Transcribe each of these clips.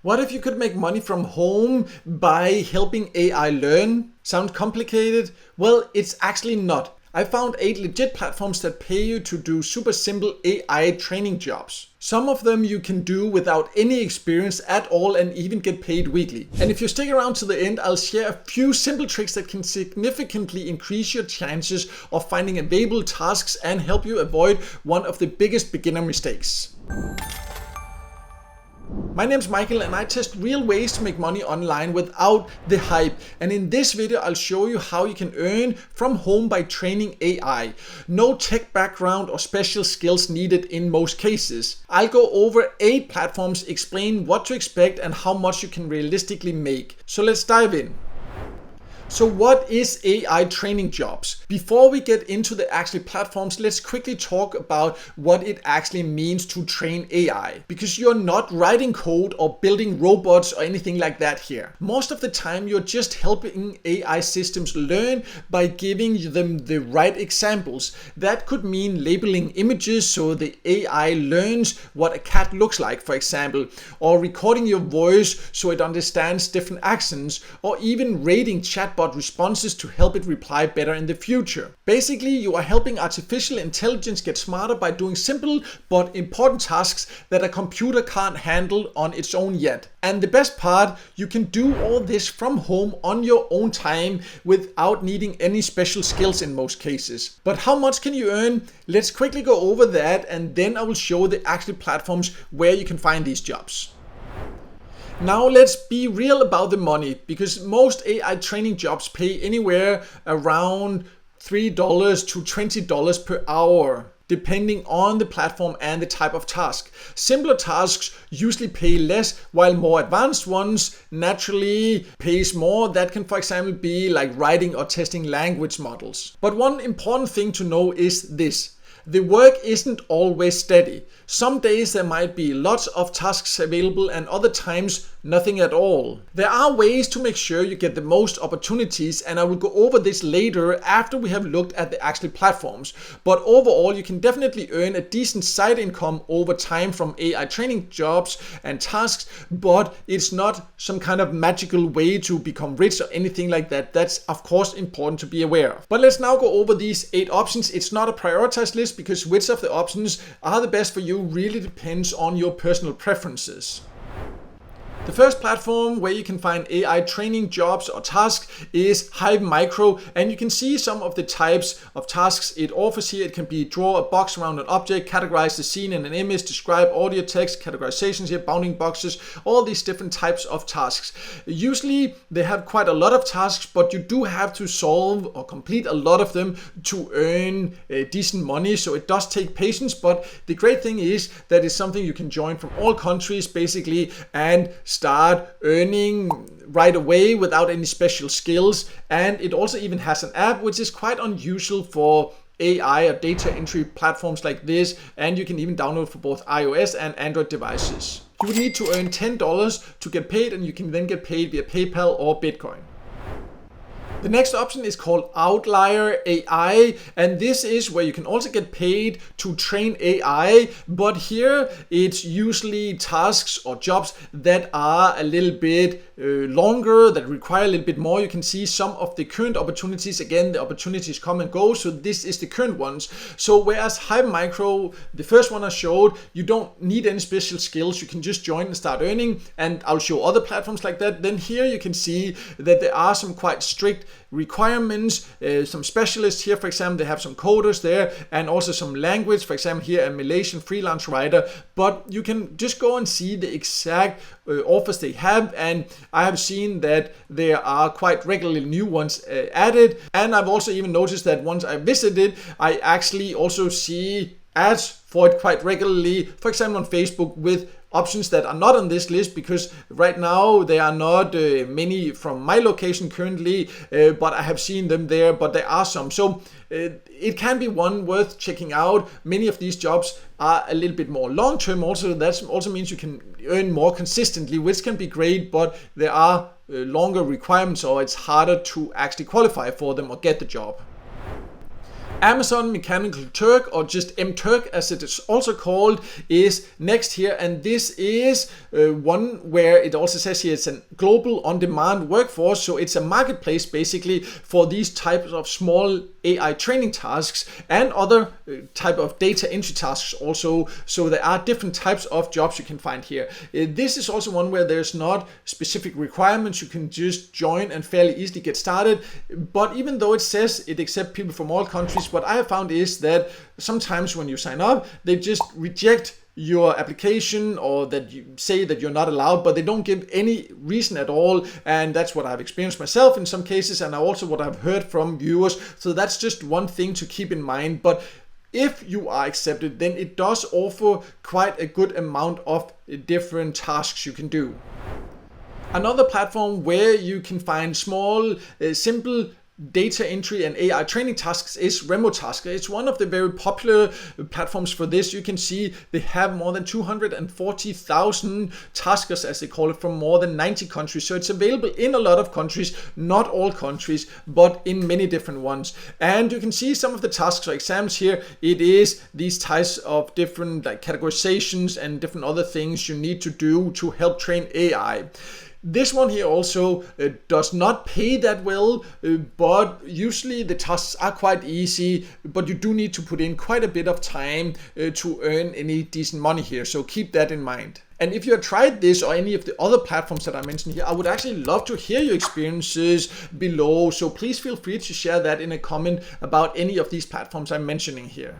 What if you could make money from home by helping AI learn? Sound complicated? Well, it's actually not. I found 8 legit platforms that pay you to do super simple AI training jobs. Some of them you can do without any experience at all and even get paid weekly. And if you stick around to the end, I'll share a few simple tricks that can significantly increase your chances of finding available tasks and help you avoid one of the biggest beginner mistakes. My name's Michael and I test real ways to make money online without the hype. And in this video, I'll show you how you can earn from home by training AI. No tech background or special skills needed in most cases. I'll go over 8 platforms, explain what to expect and how much you can realistically make. So let's dive in. So what is AI training jobs? Before we get into the actual platforms, let's quickly talk about what it actually means to train AI. Because you're not writing code or building robots or anything like that here. Most of the time you're just helping AI systems learn by giving them the right examples. That could mean labeling images so the AI learns what a cat looks like, for example, or recording your voice so it understands different accents, or even rating chatbots responses to help it reply better in the future. Basically, you are helping artificial intelligence get smarter by doing simple but important tasks that a computer can't handle on its own yet. And the best part, you can do all this from home on your own time without needing any special skills in most cases. But how much can you earn? Let's quickly go over that and then I will show the actual platforms where you can find these jobs. Now let's be real about the money, because most AI training jobs pay anywhere around $3 to $20 per hour, depending on the platform and the type of task. Simpler tasks usually pay less, while more advanced ones naturally pays more. That can, for example, be like writing or testing language models. But one important thing to know is this. The work isn't always steady. Some days there might be lots of tasks available and other times nothing at all. There are ways to make sure you get the most opportunities, and I will go over this later after we have looked at the actual platforms. But overall, you can definitely earn a decent side income over time from AI training jobs and tasks, but it's not some kind of magical way to become rich or anything like that. That's of course important to be aware of. But let's now go over these 8 options. It's not a prioritized list because which of the options are the best for you really depends on your personal preferences. The first platform where you can find AI training jobs or tasks is Hive Micro, and you can see some of the types of tasks it offers here. It can be draw a box around an object, categorize the scene in an image, describe audio, text, categorizations here, bounding boxes, all these different types of tasks. Usually they have quite a lot of tasks, but you do have to solve or complete a lot of them to earn decent money, so it does take patience. But the great thing is that it's something you can join from all countries basically and start earning right away without any special skills. And it also even has an app, which is quite unusual for AI or data entry platforms like this, and you can even download for both iOS and Android devices. You would need to earn $10 to get paid, and you can then get paid via PayPal or Bitcoin. The next option is called Outlier AI, and this is where you can also get paid to train AI, but here it's usually tasks or jobs that are a little bit longer, that require a little bit more. You can see some of the current opportunities. Again, the opportunities come and go, so this is the current ones. So whereas Hive Micro, the first one I showed, you don't need any special skills, you can just join and start earning, and I'll show other platforms like that. Then here you can see that there are some quite strict requirements, some specialists here, for example, they have some coders there, and also some language, for example here a Malaysian freelance writer. But you can just go and see the exact offers they have, and I have seen that there are quite regularly new ones added. And I've also even noticed that once I visited, I actually also see ads for it quite regularly, for example on Facebook, with options that are not on this list, because right now there are not many from my location currently, but I have seen them there, but there are some. So it can be one worth checking out. Many of these jobs are a little bit more long term also. That also means you can earn more consistently, which can be great, but there are longer requirements, or it's harder to actually qualify for them or get the job. Amazon Mechanical Turk, or just MTurk as it is also called, is next here, and this is one where it also says here it's a global on-demand workforce, so it's a marketplace basically for these types of small AI training tasks and other type of data entry tasks also, so there are different types of jobs you can find here. This is also one where there's not specific requirements, you can just join and fairly easily get started, but even though it says it accepts people from all countries, what I have found is that sometimes when you sign up, they just reject your application, or that you say that you're not allowed, but they don't give any reason at all, and that's what I've experienced myself in some cases, and also what I've heard from viewers. So that's just one thing to keep in mind. But if you are accepted, then it does offer quite a good amount of different tasks you can do. Another platform where you can find small, simple data entry and AI training tasks is Remotasker. It's one of the very popular platforms for this. You can see they have more than 240,000 taskers, as they call it, from more than 90 countries. So it's available in a lot of countries, not all countries, but in many different ones. And you can see some of the tasks or exams here. It is these types of different like categorizations and different other things you need to do to help train AI. This one here also does not pay that well, but usually the tasks are quite easy, but you do need to put in quite a bit of time to earn any decent money here, so keep that in mind. And if you have tried this or any of the other platforms that I mentioned here, I would actually love to hear your experiences below, so please feel free to share that in a comment about any of these platforms I'm mentioning here.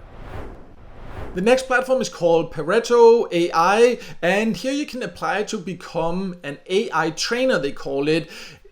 The next platform is called Pareto AI, and here you can apply to become an AI trainer, they call it.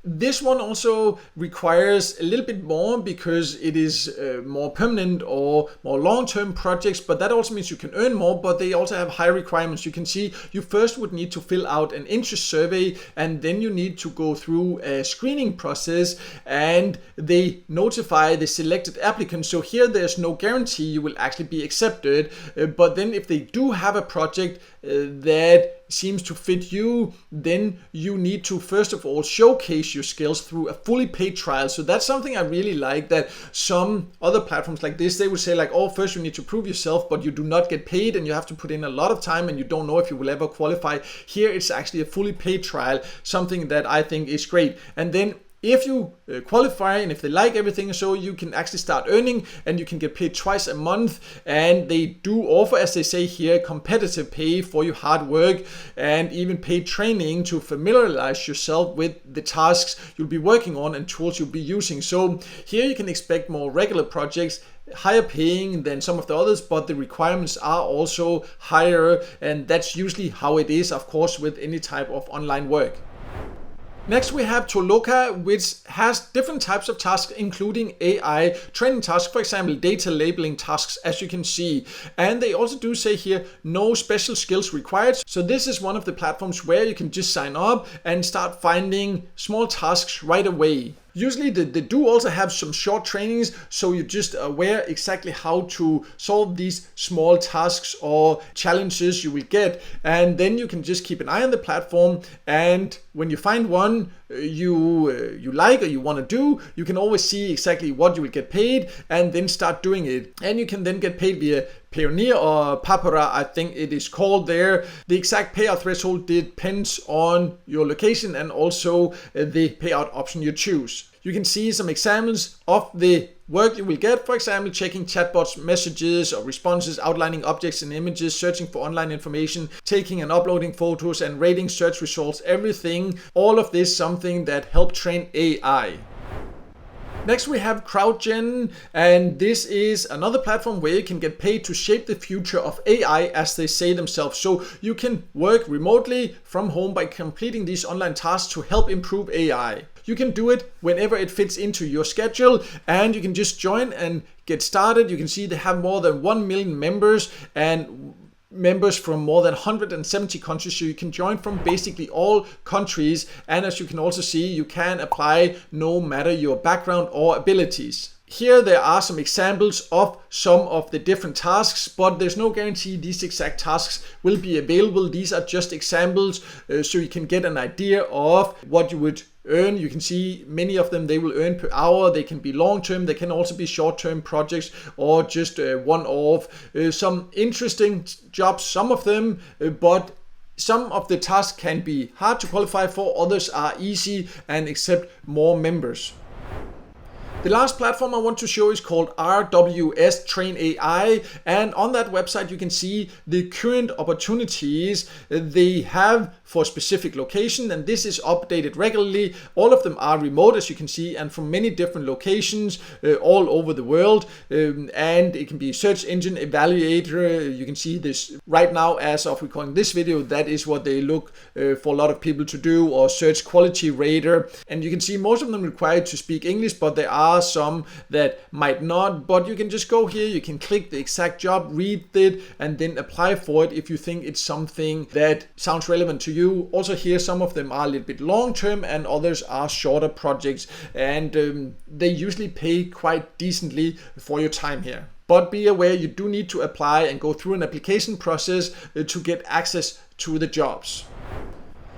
This one also requires a little bit more because it is more permanent or more long-term projects, but that also means you can earn more, but they also have high requirements. You can see you first would need to fill out an interest survey, and then you need to go through a screening process, and they notify the selected applicants. So here there's no guarantee you will actually be accepted, but then if they do have a project that seems to fit you, then you need to first of all showcase your skills through a fully paid trial. So that's something I really like, that some other platforms like this, they would say like, oh, first you need to prove yourself, but you do not get paid and you have to put in a lot of time and you don't know if you will ever qualify. Here it's actually a fully paid trial, something that I think is great. And then if you qualify and if they like everything, so you can actually start earning and you can get paid twice a month. And they do offer, as they say here, competitive pay for your hard work and even paid training to familiarize yourself with the tasks you'll be working on and tools you'll be using. So here you can expect more regular projects, higher paying than some of the others, but the requirements are also higher, and that's usually how it is, of course, with any type of online work. Next we have Toloka, which has different types of tasks, including AI training tasks, for example, data labeling tasks, as you can see. And they also do say here, no special skills required. So this is one of the platforms where you can just sign up and start finding small tasks right away. Usually they do also have some short trainings, so you're just aware exactly how to solve these small tasks or challenges you will get. And then you can just keep an eye on the platform, and when you find one you like or you want to do, you can always see exactly what you will get paid and then start doing it. And you can then get paid via Payoneer or Papara, I think it is called there. The exact payout threshold depends on your location and also the payout option you choose. You can see some examples of the work you will get, for example, checking chatbots messages or responses, outlining objects and images, searching for online information, taking and uploading photos, and rating search results, everything. All of this something that help train AI. Next we have CrowdGen, and this is another platform where you can get paid to shape the future of AI, as they say themselves. So you can work remotely from home by completing these online tasks to help improve AI. You can do it whenever it fits into your schedule, and you can just join and get started. You can see they have more than 1 million members and members from more than 170 countries, so you can join from basically all countries. And as you can also see, you can apply no matter your background or abilities. Here there are some examples of some of the different tasks, but there's no guarantee these exact tasks will be available. These are just examples, so you can get an idea of what you would earn. You can see many of them, they will earn per hour. They can be long-term, they can also be short-term projects or just one-off. Some interesting jobs, some of them, but some of the tasks can be hard to qualify for, others are easy and accept more members. The last platform I want to show is called RWS Train AI, and on that website you can see the current opportunities they have for a specific location, and this is updated regularly. All of them are remote, as you can see, and from many different locations all over the world, and it can be search engine evaluator. You can see this right now as of recording this video, that is what they look for a lot of people to do, or search quality rater, and you can see most of them require to speak English, but there are some that might not. But you can just go here, you can click the exact job, read it, and then apply for it if you think it's something that sounds relevant to you. Also here, some of them are a little bit long term and others are shorter projects, and they usually pay quite decently for your time here. But be aware, you do need to apply and go through an application process to get access to the jobs.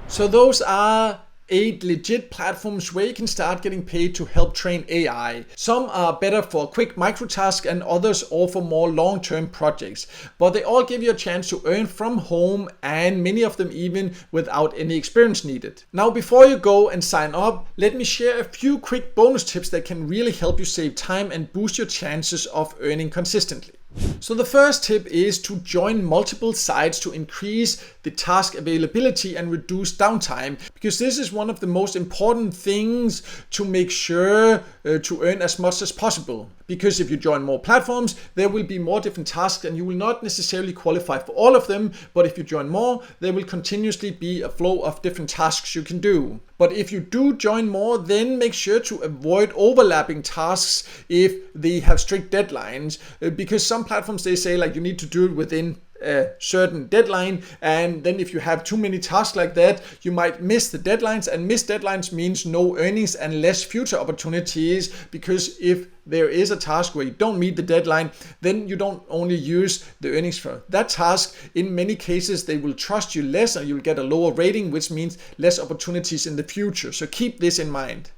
So those are 8 legit platforms where you can start getting paid to help train AI. Some are better for quick micro tasks and others offer more long-term projects, but they all give you a chance to earn from home, and many of them even without any experience needed. Now, before you go and sign up, let me share a few quick bonus tips that can really help you save time and boost your chances of earning consistently. So the first tip is to join multiple sites to increase the task availability and reduce downtime, because this is one of the most important things to make sure to earn as much as possible. Because if you join more platforms, there will be more different tasks and you will not necessarily qualify for all of them. But if you join more, there will continuously be a flow of different tasks you can do. But if you do join more, then make sure to avoid overlapping tasks if they have strict deadlines, because some platforms, they say like you need to do it within a certain deadline, and then if you have too many tasks like that, you might miss the deadlines, and miss deadlines means no earnings and less future opportunities. Because if there is a task where you don't meet the deadline, then you don't only use the earnings for that task. In many cases, they will trust you less and you'll get a lower rating, which means less opportunities in the future. So keep this in mind.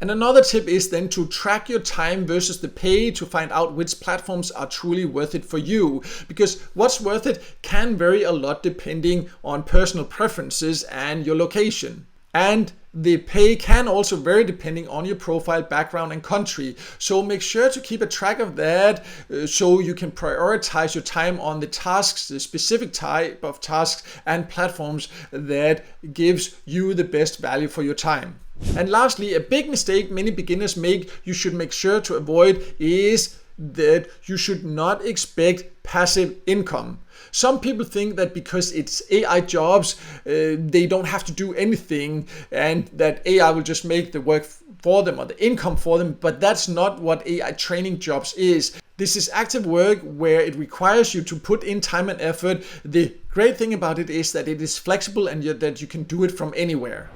And another tip is then to track your time versus the pay to find out which platforms are truly worth it for you. Because what's worth it can vary a lot depending on personal preferences and your location. And the pay can also vary depending on your profile, background, and country. So make sure to keep a track of that so you can prioritize your time on the tasks, the specific type of tasks and platforms that gives you the best value for your time. And lastly, a big mistake many beginners make, you should make sure to avoid, is that you should not expect passive income. Some people think that because it's AI jobs, they don't have to do anything and that AI will just make the work for them or the income for them, but that's not what AI training jobs is. This is active work where it requires you to put in time and effort. The great thing about it is that it is flexible and that you can do it from anywhere.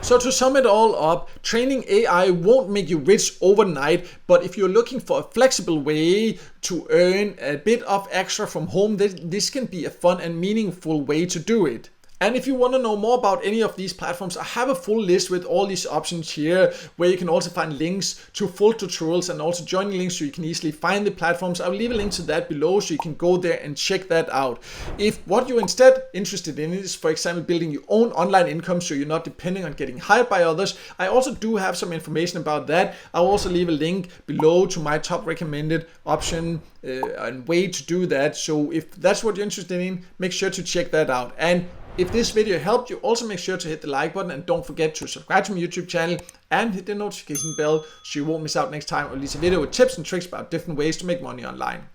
So to sum it all up, training AI won't make you rich overnight, but if you're looking for a flexible way to earn a bit of extra from home, this can be a fun and meaningful way to do it. And if you want to know more about any of these platforms, I have a full list with all these options here, where you can also find links to full tutorials and also joining links so you can easily find the platforms. I'll leave a link to that below so you can go there and check that out. If what you're instead interested in is, for example, building your own online income so you're not depending on getting hired by others, I also do have some information about that. I'll also leave a link below to my top recommended option and way to do that. So if that's what you're interested in, make sure to check that out. And if this video helped you, also make sure to hit the like button and don't forget to subscribe to my YouTube channel and hit the notification bell so you won't miss out next time I release a video with tips and tricks about different ways to make money online.